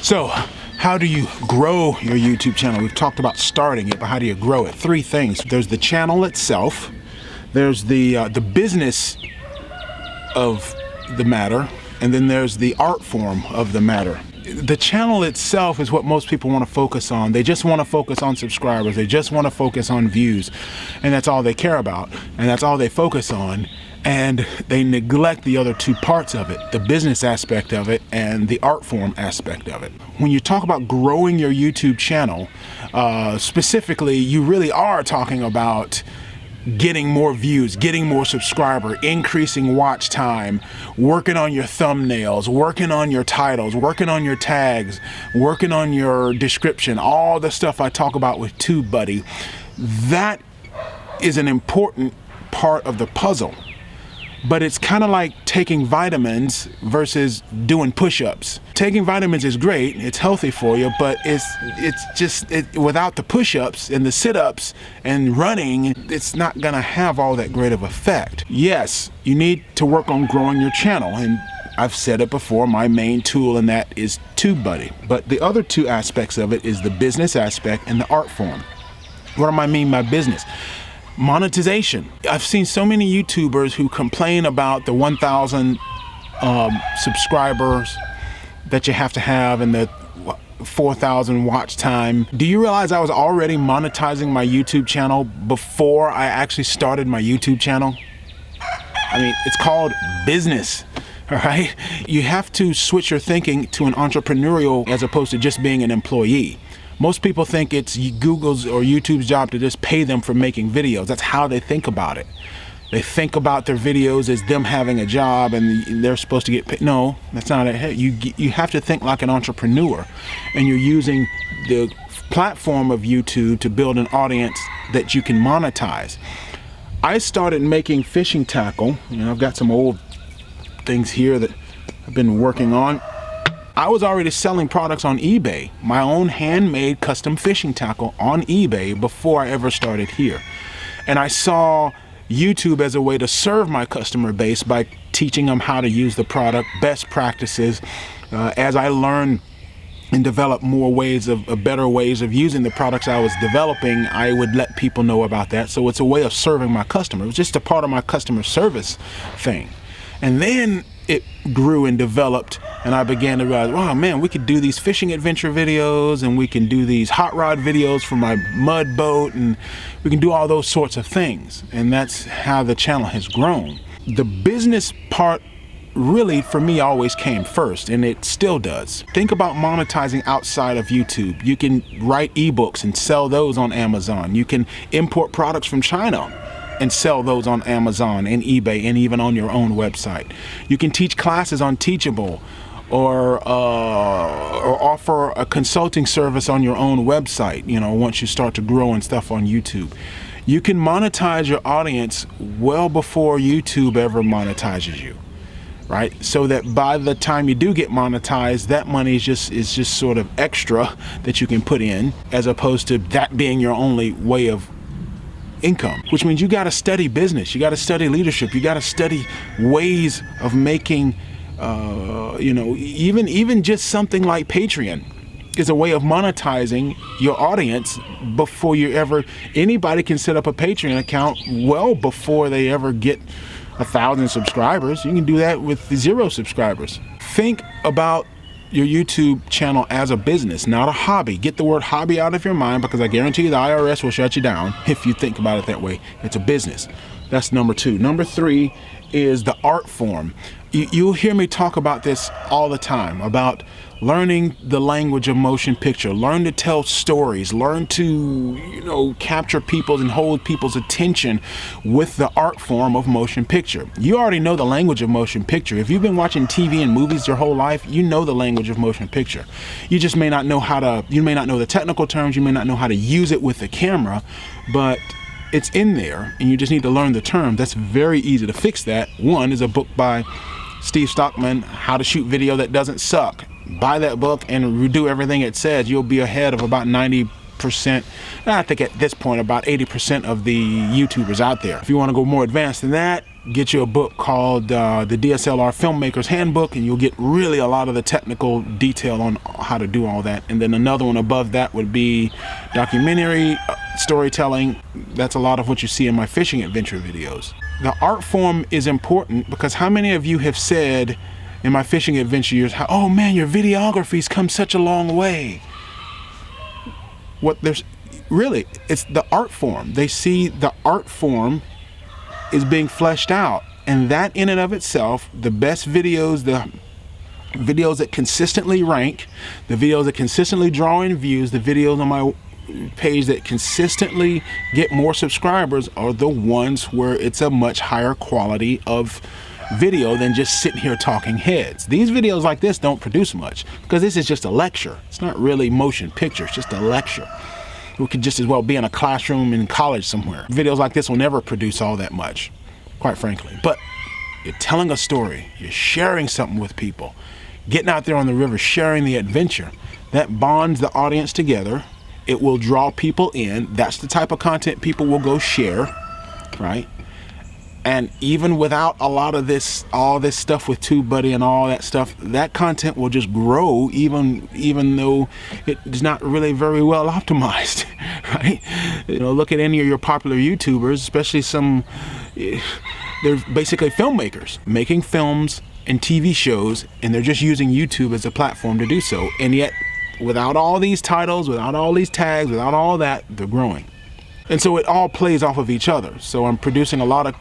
So, how do you grow your YouTube channel? We've talked about starting it, but how do you grow it? Three things. There's the channel itself. There's the business of the matter, and then there's the art form of the matter. The channel itself is what most people want to focus on. They just want to focus on subscribers. They just want to focus on views, and that's all they care about, and that's all they focus on. And they neglect the other two parts of it, the business aspect of it and the art form aspect of it. When you talk about growing your YouTube channel, specifically, you really are talking about getting more views, getting more subscribers, increasing watch time, working on your thumbnails, working on your titles, working on your tags, working on your description, all the stuff I talk about with TubeBuddy. That is an important part of the puzzle. But it's kind of like taking vitamins versus doing push-ups. Taking vitamins is great, it's healthy for you, but without the push-ups and the sit-ups and running, it's not gonna have all that great of effect. Yes, you need to work on growing your channel, and I've said it before, my main tool in that is TubeBuddy. But the other two aspects of it is the business aspect and the art form. What do I mean by business? Monetization. I've seen so many YouTubers who complain about the 1,000 subscribers that you have to have and the 4,000 watch time. Do you realize I was already monetizing my YouTube channel before I actually started my YouTube channel? I mean, it's called business. All right? You have to switch your thinking to an entrepreneurial as opposed to just being an employee. Most people think it's Google's or YouTube's job to just pay them for making videos. That's how they think about it. They think about their videos as them having a job and they're supposed to get paid. No, that's not it. You have to think like an entrepreneur, and you're using the platform of YouTube to build an audience that you can monetize. I started making fishing tackle. You know, I've got some old things here that I've been working on. I was already selling products on eBay, my own handmade custom fishing tackle on eBay before I ever started here. And I saw YouTube as a way to serve my customer base by teaching them how to use the product, best practices. As I learned and developed more ways better ways of using the products I was developing, I would let people know about that. So it's a way of serving my customer. It was just a part of my customer service thing. And then it grew and developed, and I began to realize, wow, man, we could do these fishing adventure videos, and we can do these hot rod videos for my mud boat, and we can do all those sorts of things. And that's how the channel has grown. The business part really, for me, always came first, and it still does. Think about monetizing outside of YouTube. You can write ebooks and sell those on Amazon. You can import products from China and sell those on Amazon and eBay and even on your own website. You can teach classes on Teachable or offer a consulting service on your own website, you know, once you start to grow and stuff on YouTube. You can monetize your audience well before YouTube ever monetizes you, right? So that by the time you do get monetized, that money is just sort of extra that you can put in, as opposed to that being your only way of income, which means you got to study business, you got to study leadership, you got to study ways of making, you know, even just something like Patreon is a way of monetizing your audience before you ever, anybody can set up a Patreon account well before they ever get 1,000 subscribers. You can do that with 0 subscribers. Think about your YouTube channel as a business, not a hobby. Get the word hobby out of your mind, because I guarantee you the IRS will shut you down if you think about it that way. It's a business. That's number 2. Number 3 is the art form. You'll hear me talk about this all the time, about learning the language of motion picture, learn to tell stories, learn to, you know, capture people and hold people's attention with the art form of motion picture. You already know the language of motion picture. If you've been watching TV and movies your whole life, you know the language of motion picture. You just may not know you may not know the technical terms, you may not know how to use it with the camera, but it's in there and you just need to learn the term. That's very easy to fix that. One is a book by Steve Stockman, How to Shoot Video That Doesn't Suck. Buy that book and redo everything it says. You'll be ahead of about 90%, I think at this point about 80% of the YouTubers out there. If you want to go more advanced than that, get you a book called the DSLR Filmmaker's Handbook, and you'll get really a lot of the technical detail on how to do all that. And then another one above that would be documentary storytelling. That's a lot of what you see in my fishing adventure videos. The art form is important because how many of you have said in my fishing adventure years, oh man, your videography's come such a long way. Really, it's the art form. They see the art form is being fleshed out, and that in and of itself, the best videos, the videos that consistently rank, the videos that consistently draw in views, the videos on my page that consistently get more subscribers are the ones where it's a much higher quality of video than just sitting here talking heads. These videos like this don't produce much because this is just a lecture. It's not really motion picture, it's just a lecture. We could just as well be in a classroom in college somewhere. Videos like this will never produce all that much, quite frankly. But you're telling a story, you're sharing something with people, getting out there on the river, sharing the adventure. That bonds the audience together. It will draw people in. That's the type of content people will go share, right? And even without a lot of this, all this stuff with TubeBuddy and all that stuff, that content will just grow even though it's not really very well optimized, right? You know, look at any of your popular YouTubers, especially some, they're basically filmmakers making films and TV shows, and they're just using YouTube as a platform to do so. And yet, without all these titles, without all these tags, without all that, they're growing. And so it all plays off of each other. So I'm producing a lot of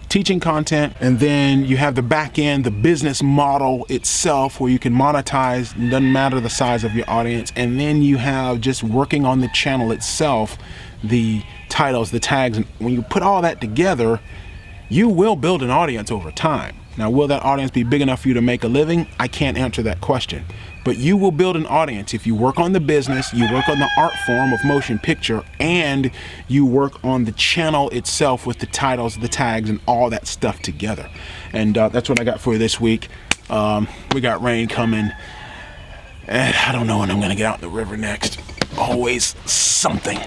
teaching content, and then you have the back end, the business model itself, where you can monetize. It doesn't matter the size of your audience. And then you have just working on the channel itself, the titles, the tags. And when you put all that together, you will build an audience over time. Now, will that audience be big enough for you to make a living? I can't answer that question. But you will build an audience if you work on the business, you work on the art form of motion picture, and you work on the channel itself with the titles, the tags, and all that stuff together. And that's what I got for you this week. We got rain coming, and I don't know when I'm going to get out in the river next. Always something.